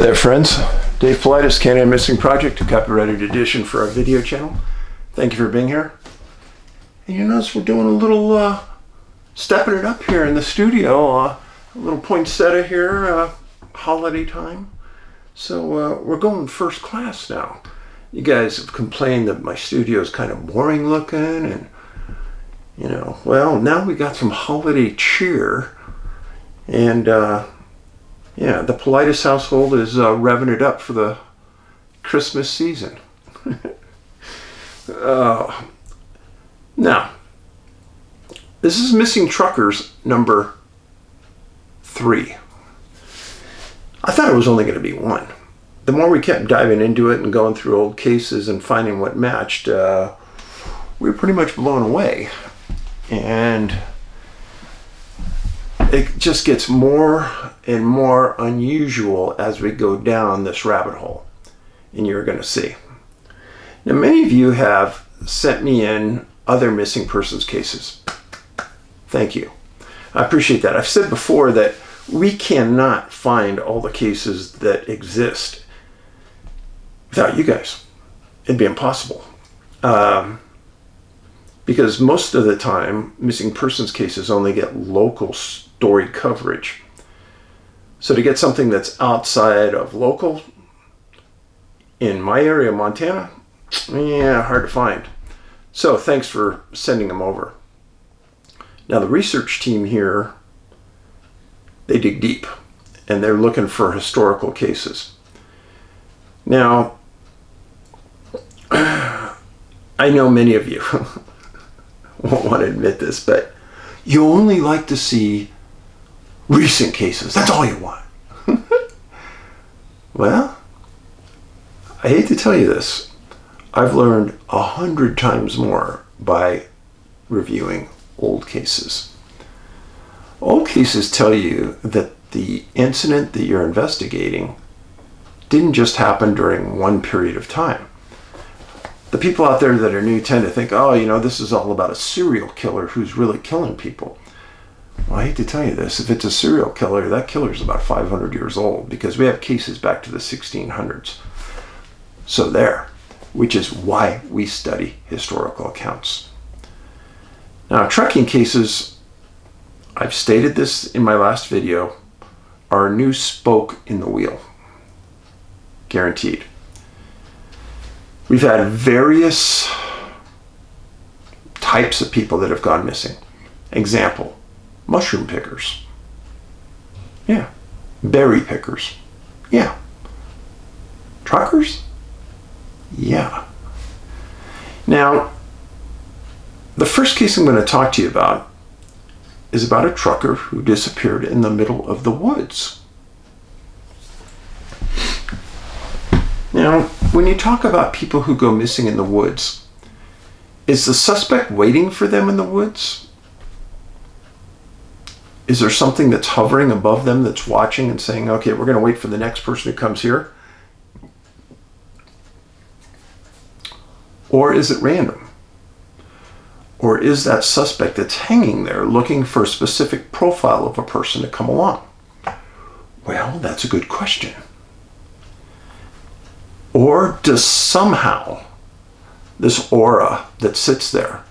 Hey there, friends. Dave Paulides, Canada Missing Project, a copyrighted edition for our video channel. Thank you for being here. And you notice we're doing a little stepping it up here in the studio, a little poinsettia here, holiday time. So we're going first class now. You guys have complained that my studio is kind of boring looking, and well, now we got some holiday cheer, and yeah, the Paulides household is revving it up for the Christmas season. Now, this is Missing Truckers number 3. I thought it was only going to be 1. The more we kept diving into it and going through old cases and finding what matched, we were pretty much blown away. And it just gets more and more unusual as we go down this rabbit hole, and you're going to see. Now, many of you have sent me in other missing persons cases. Thank you. I appreciate that. I've said before that we cannot find all the cases that exist without you guys. It'd be impossible. Because most of the time, missing persons cases only get local story coverage. So to get something that's outside of local, in my area, Montana, yeah, hard to find. So thanks for sending them over. Now the research team here, they dig deep, and they're looking for historical cases. Now, I know many of you won't want to admit this, but you only like to see recent cases. That's all you want. Well, I hate to tell you this. I've learned 100 times more by reviewing old cases. Old cases tell you that the incident that you're investigating didn't just happen during one period of time. The people out there that are new tend to think, oh, this is all about a serial killer who's really killing people. Well, I hate to tell you this. If it's a serial killer, that killer is about 500 years old, because we have cases back to the 1600s. So there, which is why we study historical accounts. Now, trucking cases, I've stated this in my last video, are a new spoke in the wheel. Guaranteed. We've had various types of people that have gone missing. Example, mushroom pickers. Yeah. Berry pickers. Yeah. Truckers? Yeah. Now, the first case I'm going to talk to you about is about a trucker who disappeared in the middle of the woods. Now, when you talk about people who go missing in the woods, is the suspect waiting for them in the woods? Is there something that's hovering above them that's watching and saying, okay, we're going to wait for the next person who comes here? Or is it random? Or is that suspect that's hanging there looking for a specific profile of a person to come along? Well, that's a good question. Or does somehow this aura that sits there,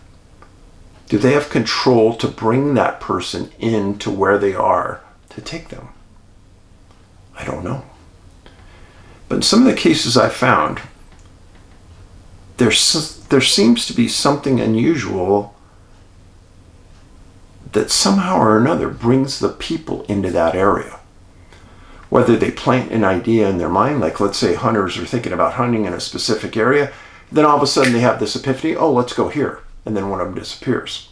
do they have control to bring that person into where they are to take them? I don't know. But in some of the cases I found, there seems to be something unusual that somehow or another brings the people into that area. Whether they plant an idea in their mind, like let's say hunters are thinking about hunting in a specific area, then all of a sudden they have this epiphany, oh, let's go here. And then one of them disappears.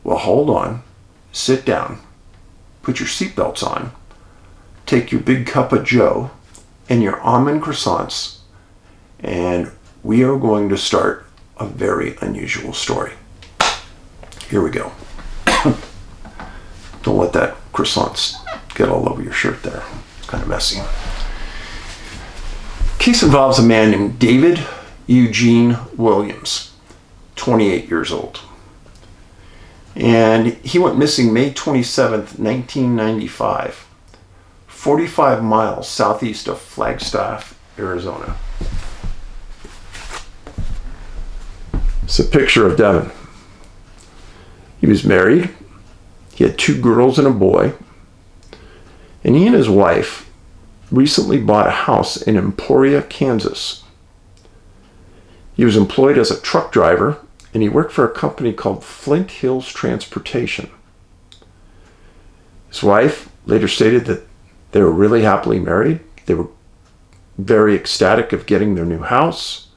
Well, hold on, sit down, put your seatbelts on, take your big cup of joe and your almond croissants, and we are going to start a very unusual story. Here we go. Don't let that croissant get all over your shirt there. It's kind of messy. Case involves a man named David Eugene Williams, 28 years old. And he went missing May 27th, 1995, 45 miles southeast of Flagstaff, Arizona. It's a picture of Devin. He was married. He had 2 girls and a boy. And he and his wife recently bought a house in Emporia, Kansas. He was employed as a truck driver, and he worked for a company called Flint Hills Transportation. His wife later stated that they were really happily married. They were very ecstatic of getting their new house.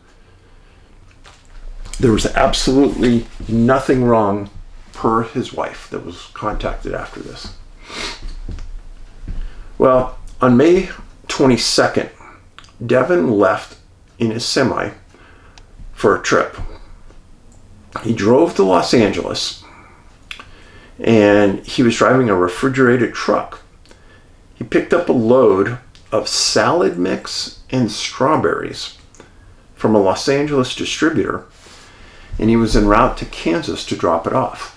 There was absolutely nothing wrong per his wife that was contacted after this. Well, on May 22nd, Devin left in his semi for a trip. He drove to Los Angeles, and he was driving a refrigerated truck. He picked up a load of salad mix and strawberries from a Los Angeles distributor, and he was en route to Kansas to drop it off.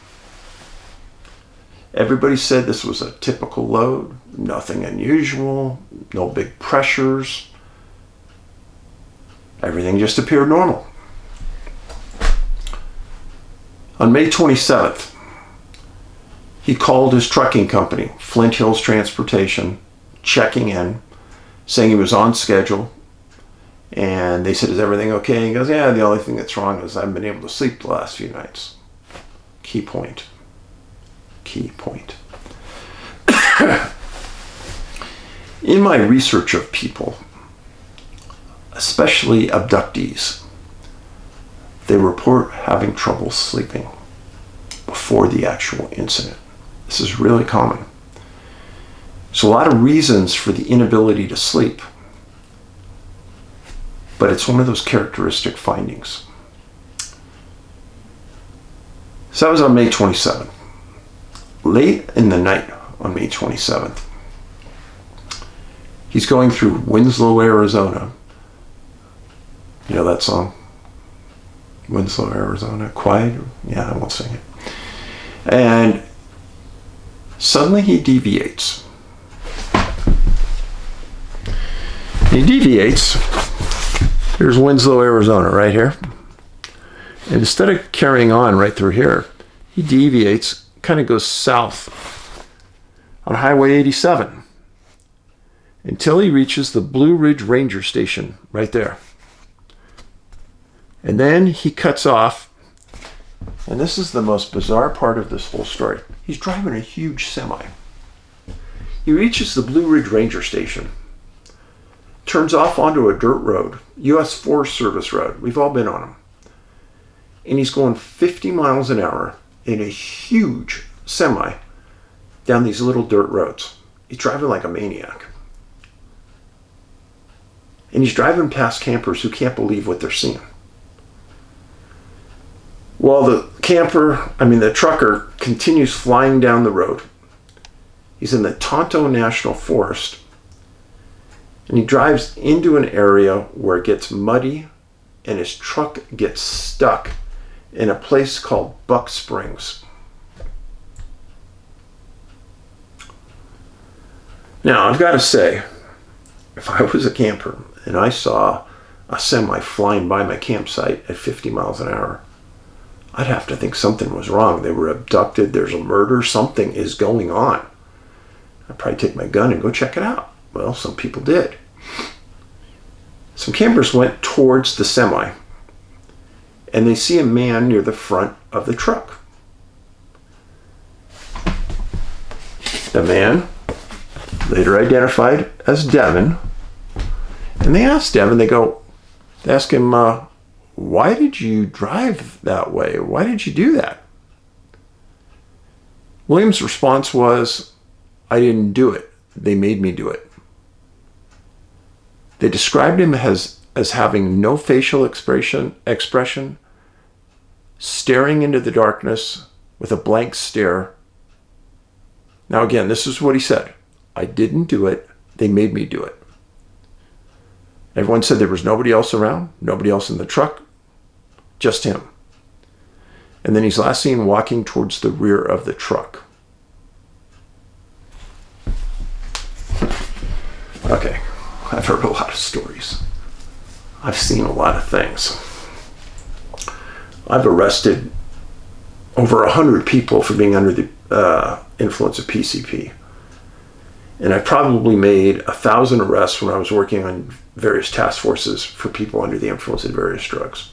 Everybody said this was a typical load, nothing unusual, no big pressures. Everything just appeared normal. On May 27th, he called his trucking company, Flint Hills Transportation, checking in, saying he was on schedule. And they said, "Is everything okay?" He goes, "Yeah, the only thing that's wrong is I haven't been able to sleep the last few nights." Key point. Key point. In my research of people, especially abductees, they report having trouble sleeping before the actual incident. This is really common. So a lot of reasons for the inability to sleep, but it's one of those characteristic findings. So that was on May 27th. Late in the night on May 27th, he's going through Winslow, Arizona. You know that song? Winslow, Arizona. Quiet? Yeah, I won't sing it. And suddenly he deviates. He deviates. Here's Winslow, Arizona, right here. And instead of carrying on right through here, he deviates, kind of goes south on Highway 87 until he reaches the Blue Ridge Ranger Station right there. And then he cuts off, and this is the most bizarre part of this whole story. He's driving a huge semi. He reaches the Blue Ridge Ranger Station, turns off onto a dirt road, U.S. Forest Service road. We've all been on them. And he's going 50 miles an hour in a huge semi down these little dirt roads. He's driving like a maniac. And he's driving past campers who can't believe what they're seeing. Well, the trucker continues flying down the road. He's in the Tonto National Forest, and he drives into an area where it gets muddy, and his truck gets stuck in a place called Buck Springs. Now, I've got to say, if I was a camper and I saw a semi flying by my campsite at 50 miles an hour, I'd have to think something was wrong. They were abducted, there's a murder, something is going on. I'd probably take my gun and go check it out. Well, some people did. Some campers went towards the semi, and they see a man near the front of the truck. The man, later identified as Devin, and they asked Devin, they ask him, why did you drive that way? Why did you do that? Williams' response was, I didn't do it. They made me do it. They described him as having no facial expression, staring into the darkness with a blank stare. Now again, this is what he said. I didn't do it. They made me do it. Everyone said there was nobody else around, nobody else in the truck, just him. And then he's last seen walking towards the rear of the truck. Okay, I've heard a lot of stories. I've seen a lot of things. I've arrested over 100 people for being under the influence of PCP. And I probably made 1,000 arrests when I was working on various task forces for people under the influence of various drugs.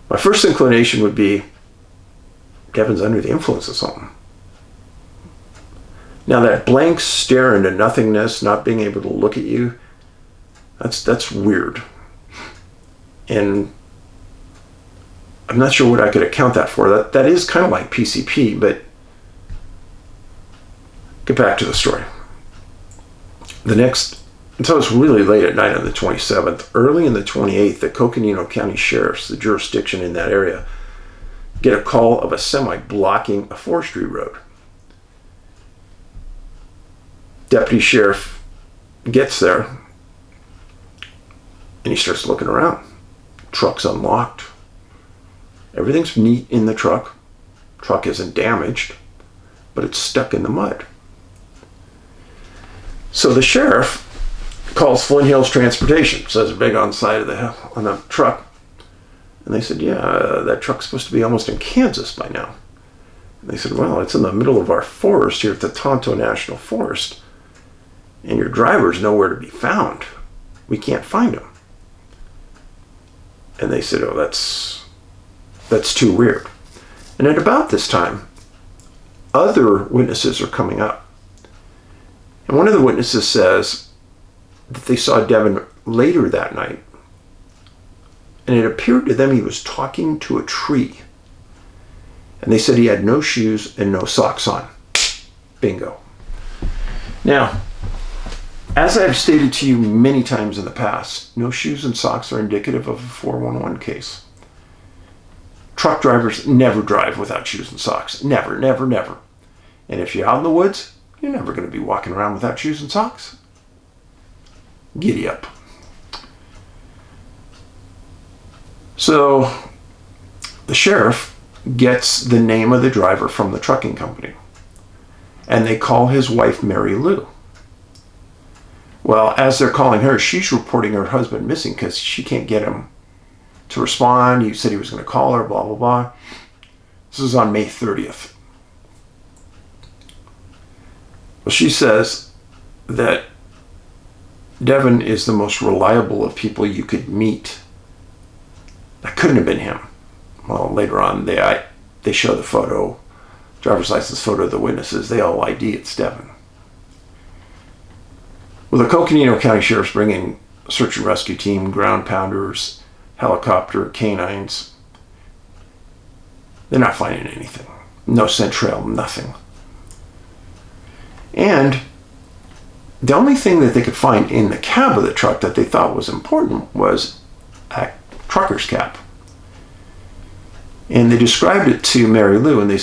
My first inclination would be, Devin's under the influence of something. Now that blank stare into nothingness, not being able to look at you, that's weird. And I'm not sure what I could account that for. That is kind of like PCP, but get back to the story. Until it's really late at night on the 27th, early in the 28th, the Coconino County Sheriff's, the jurisdiction in that area, get a call of a semi blocking a forestry road. Deputy Sheriff gets there and he starts looking around. Truck's unlocked. Everything's neat in the truck. Truck isn't damaged, but it's stuck in the mud. So the sheriff calls Flint Hills Transportation, says a big on the side of the hill on the truck. And they said, yeah, that truck's supposed to be almost in Kansas by now. And they said, well, it's in the middle of our forest here at the Tonto National Forest. And your driver's nowhere to be found. We can't find him. And they said, oh, that's too weird. And at about this time, other witnesses are coming up. And one of the witnesses says that they saw Devin later that night. And it appeared to them he was talking to a tree. And they said he had no shoes and no socks on. Bingo. Now, as I've stated to you many times in the past, no shoes and socks are indicative of a 411 case. Truck drivers never drive without shoes and socks. Never, never, never. And if you're out in the woods, you're never going to be walking around without shoes and socks. Giddy up. So the sheriff gets the name of the driver from the trucking company. And they call his wife Mary Lou. Well, as they're calling her, she's reporting her husband missing because she can't get him to respond. He said he was going to call her, blah, blah, blah. This is on May 30th. Well, she says that Devin is the most reliable of people you could meet. That couldn't have been him. Well, later on, they show the photo, driver's license photo of the witnesses. They all ID it's Devin. Well, the Coconino County Sheriff's bringing a search and rescue team, ground pounders, helicopter, canines. They're not finding anything. No scent trail, nothing. And the only thing that they could find in the cab of the truck that they thought was important was a trucker's cap. And they described it to Mary Lou, and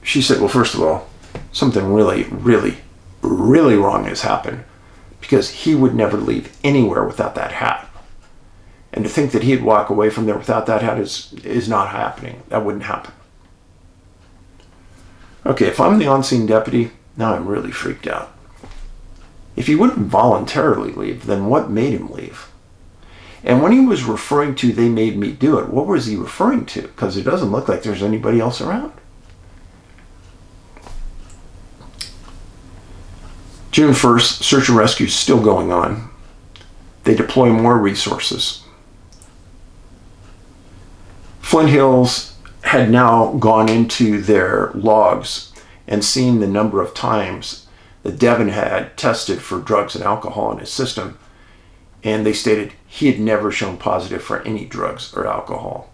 she said, well, first of all, something really, really, really wrong has happened, because he would never leave anywhere without that hat. And to think that he'd walk away from there without that hat is not happening. That wouldn't happen. Okay, if I'm the on-scene deputy, now I'm really freaked out. If he wouldn't voluntarily leave, then what made him leave? And when he was referring to they made me do it, what was he referring to? Because it doesn't look like there's anybody else around. June 1st, search and rescue is still going on. They deploy more resources. Flint Hills had now gone into their logs and seen the number of times that Devin had tested for drugs and alcohol in his system. And they stated he had never shown positive for any drugs or alcohol.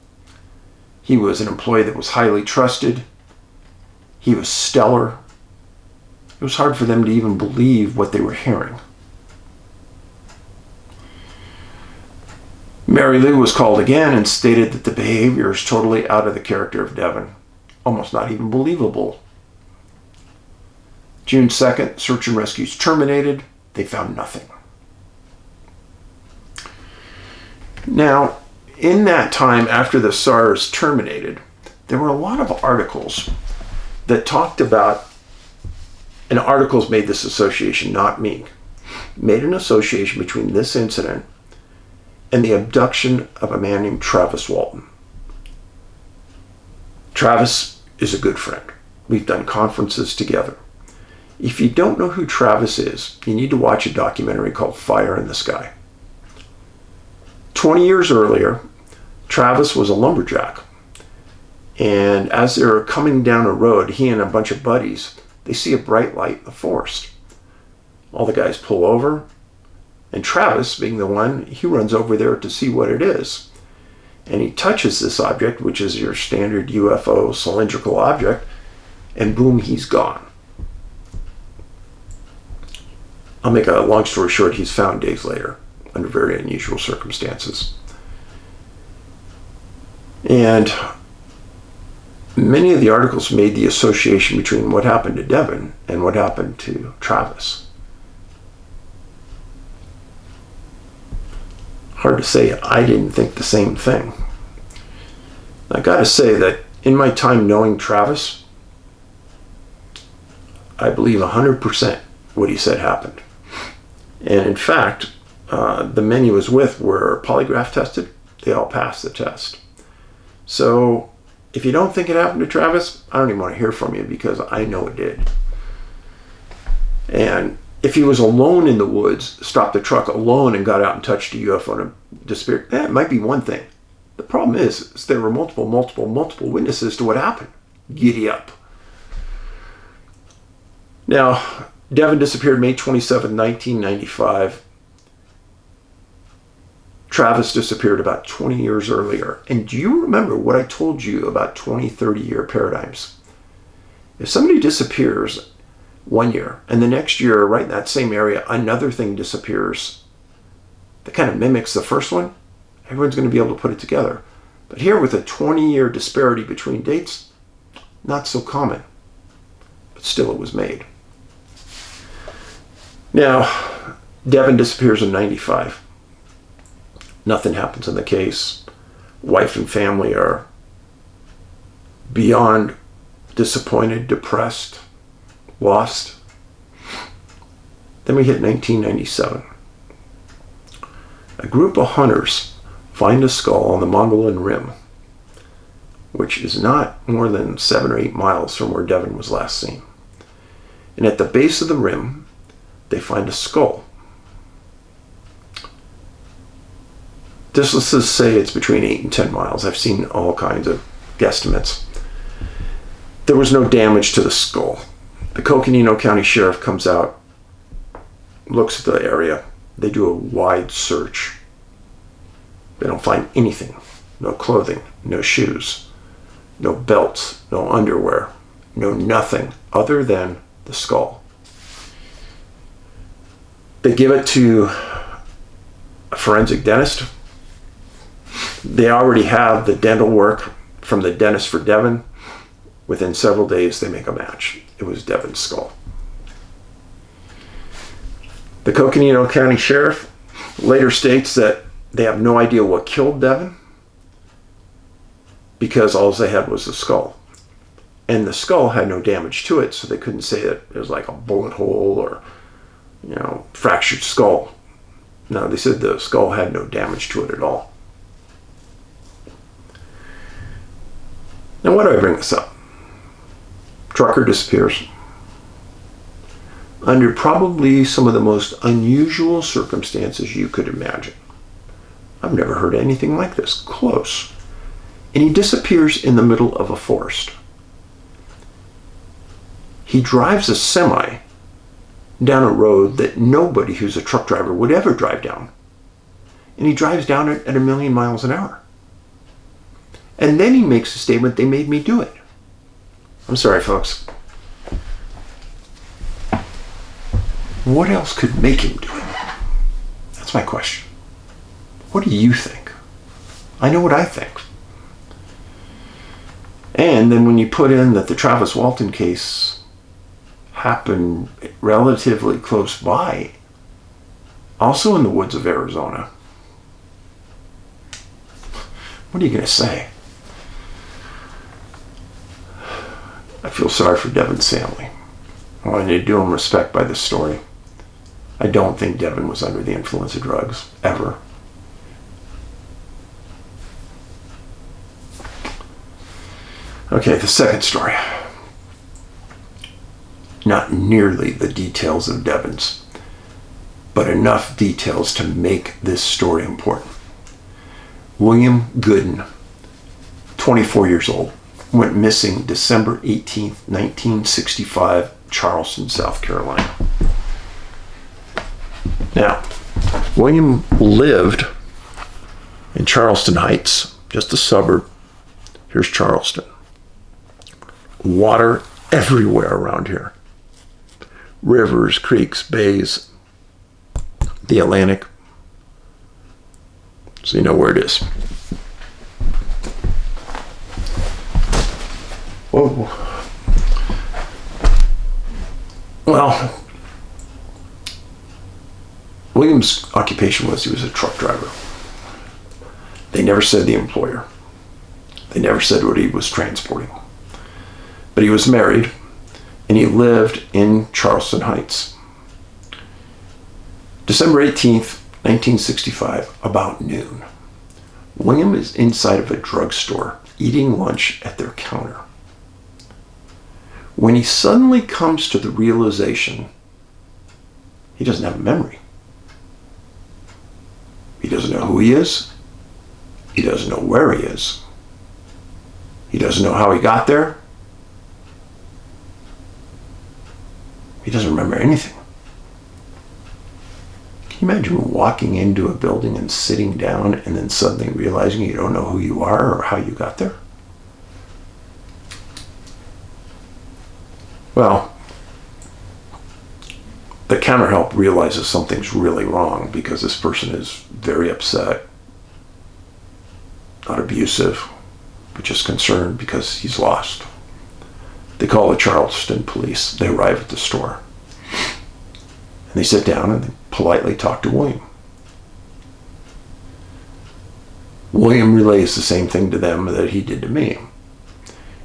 He was an employee that was highly trusted. He was stellar. It was hard for them to even believe what they were hearing. Mary Lou was called again and stated that the behavior is totally out of the character of Devin. Almost not even believable. June 2nd, search and rescue is terminated. They found nothing. Now, in that time after the SARS terminated, there were a lot of articles that talked about, and articles made this association, not me, made an association between this incident and the abduction of a man named Travis Walton. Travis is a good friend. We've done conferences together. If you don't know who Travis is, you need to watch a documentary called Fire in the Sky. 20 years earlier, Travis was a lumberjack. And as they're coming down a road, he and a bunch of buddies, they see a bright light in the forest. All the guys pull over, and Travis, being the one, he runs over there to see what it is. And he touches this object, which is your standard UFO cylindrical object, and boom, he's gone. I'll make a long story short, he's found days later under very unusual circumstances. And many of the articles made the association between what happened to Devin and what happened to Travis. Hard to say, I didn't think the same thing. I gotta say that in my time knowing Travis, I believe 100% what he said happened. And in fact, the men he was with were polygraph tested. They all passed the test. So if you don't think it happened to Travis, I don't even want to hear from you, because I know it did. And if he was alone in the woods, stopped the truck alone and got out and touched a UFO and disappeared, it might be one thing. The problem is there were multiple witnesses to what happened. Giddy up. Now, Devin disappeared May 27, 1995. Travis disappeared about 20 years earlier. And do you remember what I told you about 20, 30-year paradigms? If somebody disappears 1 year, and the next year, right in that same area, another thing disappears that kind of mimics the first one, everyone's going to be able to put it together. But here, with a 20-year disparity between dates, not so common. But still, it was made. Now, Devin disappears in 95. Nothing happens in the case. Wife and family are beyond disappointed, depressed, lost. Then we hit 1997. A group of hunters find a skull on the Mongolian Rim, which is not more than 7 or 8 miles from where Devin was last seen. And at the base of the rim, they find a skull. Let's just say it's between 8 and 10 miles. I've seen all kinds of guesstimates. There was no damage to the skull. The Coconino County Sheriff comes out, looks at the area. They do a wide search. They don't find anything. No clothing, no shoes, no belts, no underwear, no nothing other than the skull. They give it to a forensic dentist. They already have the dental work from the dentist for Devin. Within several days, they make a match. It was Devin's skull. The Coconino County Sheriff later states that they have no idea what killed Devin, because all they had was the skull. And the skull had no damage to it, so they couldn't say that it was like a bullet hole or, fractured skull. No, they said the skull had no damage to it at all. Now, why do I bring this up? Trucker disappears under probably some of the most unusual circumstances you could imagine. I've never heard anything like this close. And he disappears in the middle of a forest. He drives a semi down a road that nobody who's a truck driver would ever drive down. And he drives down it at 1,000,000 miles an hour. And then he makes a statement, "They made me do it." I'm sorry, folks. What else could make him do it? That's my question. What do you think? I know what I think. And then when you put in that the Travis Walton case happened relatively close by, also in the woods of Arizona, what are you going to say? I feel sorry for Devin's family. I wanted to do him respect by this story. I don't think Devin was under the influence of drugs, ever. Okay, the second story. Not nearly the details of Devin's, but enough details to make this story important. William Gooden, 24 years old, went missing December 18th, 1965, Charleston, South Carolina. Now, William lived in Charleston Heights, just a suburb. Here's Charleston. Water everywhere around here. Rivers, creeks, bays, the Atlantic. So you know where it is. Whoa. Well, William's occupation was he was a truck driver. They never said the employer. They never said what he was transporting. But he was married, and he lived in Charleston Heights. December 18th, 1965, about noon. William is inside of a drugstore eating lunch at their counter, when he suddenly comes to the realization he doesn't have a memory. He doesn't know who he is. He doesn't know where he is. He doesn't know how he got there. He doesn't remember anything. Can you imagine walking into a building and sitting down and then suddenly realizing you don't know who you are or how you got there? Well, the counter help realizes something's really wrong because this person is very upset, not abusive, but just concerned because he's lost. They call the Charleston police. They arrive at the store. And they sit down and they politely talk to William. William relays the same thing to them that he did to me.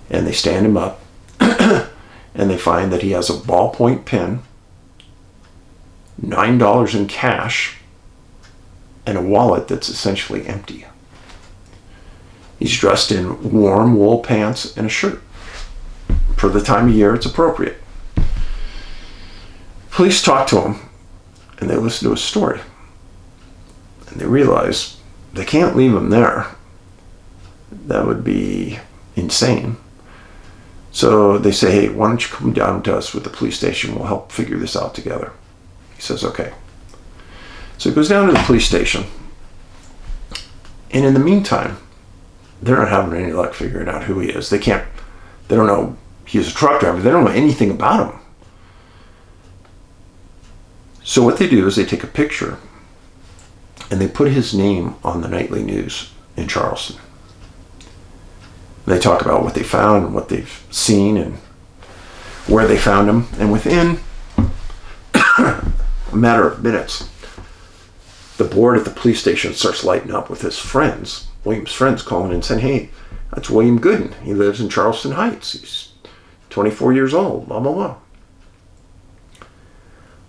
And they stand him up and they find that he has a ballpoint pen, $9 in cash, and a wallet that's essentially empty. He's dressed in warm wool pants and a shirt. For the time of year, it's appropriate. Police talk to him, and they listen to his story. And they realize they can't leave him there. That would be insane. So they say, hey, why don't you come down to us with the police station? We'll help figure this out together. He says, okay. So he goes down to the police station. And in the meantime, they're not having any luck figuring out who he is. They don't know he's a truck driver. They don't know anything about him. So what they do is they take a picture and they put his name on the nightly news in Charleston. They talk about what they found and what they've seen and where they found him. And within a matter of minutes, the board at the police station starts lighting up with his friends, William's friends, calling in saying, hey, that's William Gooden. He lives in Charleston Heights. He's 24 years old, blah, blah, blah.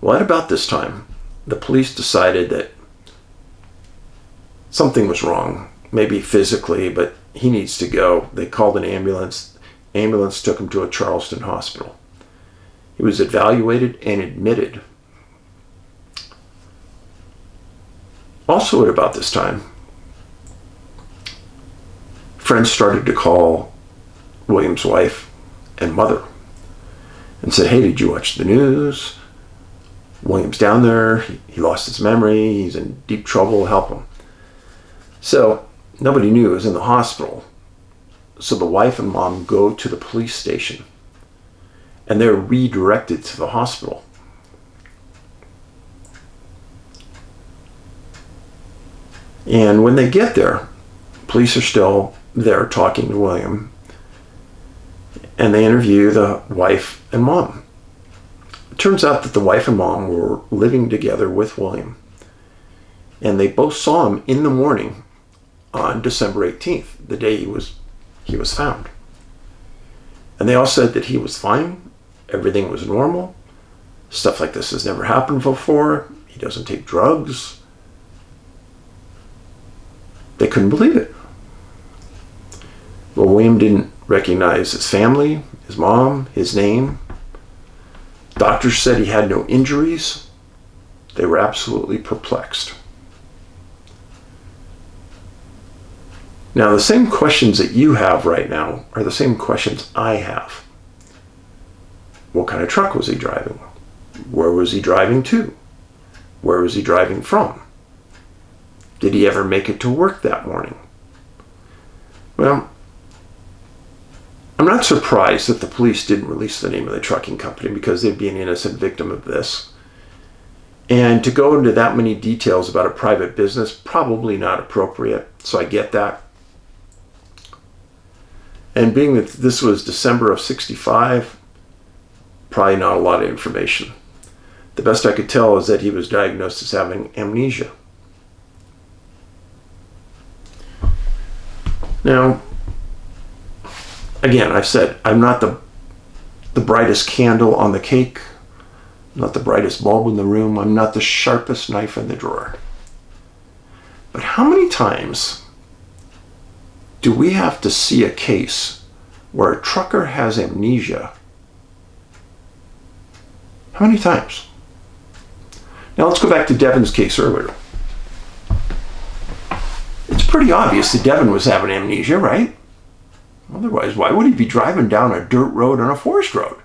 Well, at about this time, the police decided that something was wrong, maybe physically, but he needs to go. They called an ambulance. Ambulance took him to a Charleston hospital. He was evaluated and admitted. Also at about this time, friends started to call William's wife and mother and said, hey, did you watch the news? William's down there. He lost his memory. He's in deep trouble. Help him. So nobody knew he was in the hospital. So the wife and mom go to the police station and they're redirected to the hospital. And when they get there, police are still there talking to William, and they interview the wife and mom. It turns out that the wife and mom were living together with William, and they both saw him in the morning on December 18th, the day he was found. And they all said that he was fine, everything was normal, Stuff like this has never happened before. He doesn't take drugs. They couldn't believe it. Well, William didn't recognize his family, his mom, his name. Doctors said he had no injuries. They were absolutely perplexed. Now, the same questions that you have right now are the same questions I have. What kind of truck was he driving? Where was he driving to? Where was he driving from? Did he ever make it to work that morning? Well, I'm not surprised that the police didn't release the name of the trucking company, because they'd be an innocent victim of this. And to go into that many details about a private business, probably not appropriate, so I get that. And being that this was December of '65, probably not a lot of information. The best I could tell is that he was diagnosed as having amnesia. Now, again, I've said, I'm not the brightest candle on the cake. I'm not the brightest bulb in the room. I'm not the sharpest knife in the drawer. But how many times do we have to see a case where a trucker has amnesia? How many times? Now let's go back to Devin's case earlier. It's pretty obvious that Devin was having amnesia, right? Otherwise, why would he be driving down a dirt road on a forest road?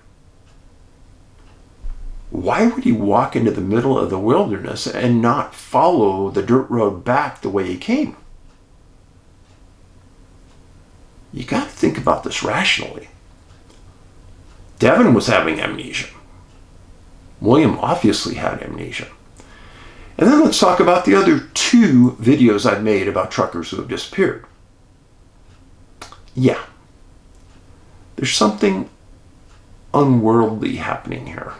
Why would he walk into the middle of the wilderness and not follow the dirt road back the way he came? You got to think about this rationally. Devin was having amnesia. William obviously had amnesia. And then let's talk about the other 2 videos I've made about truckers who have disappeared. Yeah, there's something unworldly happening here.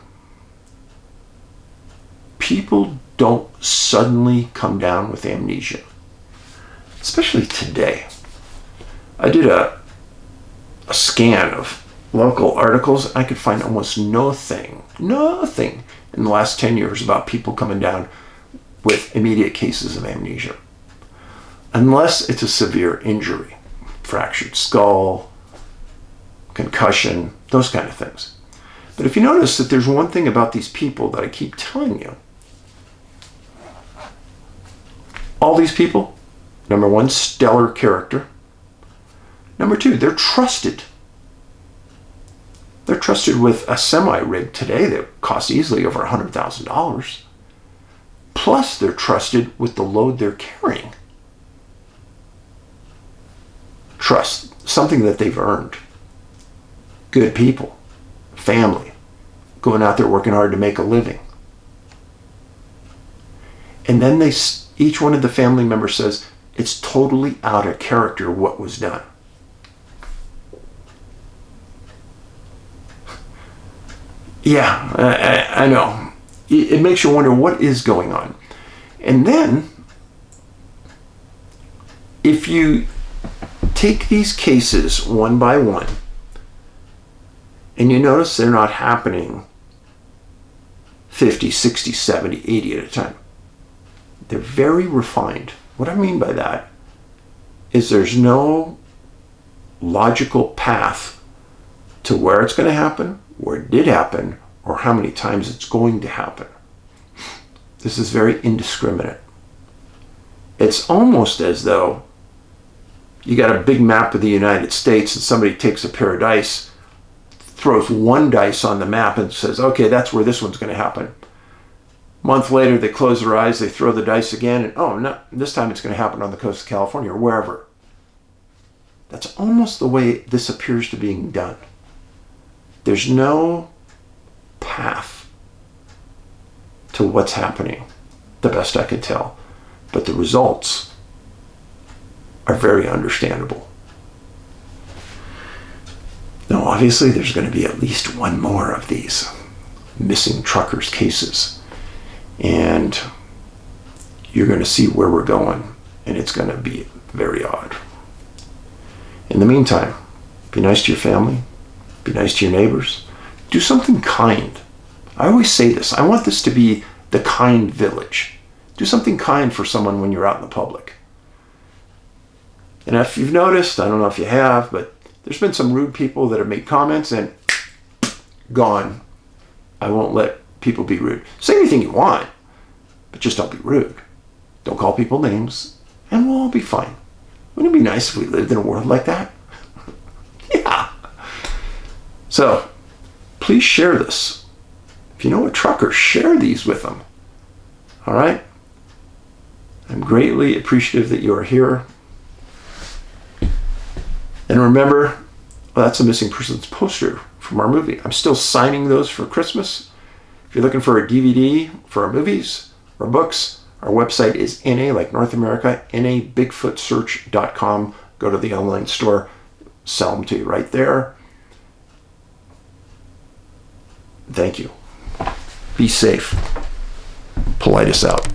People don't suddenly come down with amnesia, especially today. I did a scan of local articles. I could find almost nothing in the last 10 years about people coming down with immediate cases of amnesia, unless it's a severe injury, fractured skull, concussion, those kind of things. But if you notice that there's one thing about these people that I keep telling you, all these people, number 1, stellar character. Number 2, they're trusted. They're trusted with a semi-rig today that costs easily over $100,000. Plus, they're trusted with the load they're carrying. Trust, something that they've earned. Good people, family, going out there working hard to make a living. And then each one of the family members says, it's totally out of character what was done. Yeah, I know. It makes you wonder what is going on. And then, if you take these cases one by one, and you notice they're not happening 50, 60, 70, 80 at a time. They're very refined. What I mean by that is there's no logical path to where it's going to happen, where it did happen, or how many times it's going to happen. This is very indiscriminate. It's almost as though you got a big map of the United States and somebody takes a pair of dice, throws one dice on the map and says, okay, that's where this one's going to happen. A month later, they close their eyes, they throw the dice again, and oh, no, this time it's going to happen on the coast of California or wherever. That's almost the way this appears to being done. There's no path to what's happening, the best I could tell. But the results are very understandable. Now, obviously, there's going to be at least one more of these missing truckers cases. And you're going to see where we're going, and it's going to be very odd. In the meantime, be nice to your family. Be nice to your neighbors. Do something kind. I always say this. I want this to be the kind village. Do something kind for someone when you're out in the public. And if you've noticed, I don't know if you have, but there's been some rude people that have made comments and gone. I won't let people be rude. Say anything you want, but just don't be rude. Don't call people names, and we'll all be fine. Wouldn't it be nice if we lived in a world like that? Yeah. So, please share this. If you know a trucker, share these with them. All right? I'm greatly appreciative that you are here. And remember, well, that's a missing persons poster from our movie. I'm still signing those for Christmas. If you're looking for a DVD for our movies or books, our website is NA, like North America, nabigfootsearch.com. Go to the online store, sell them to you right there. Thank you. Be safe. Paulides out.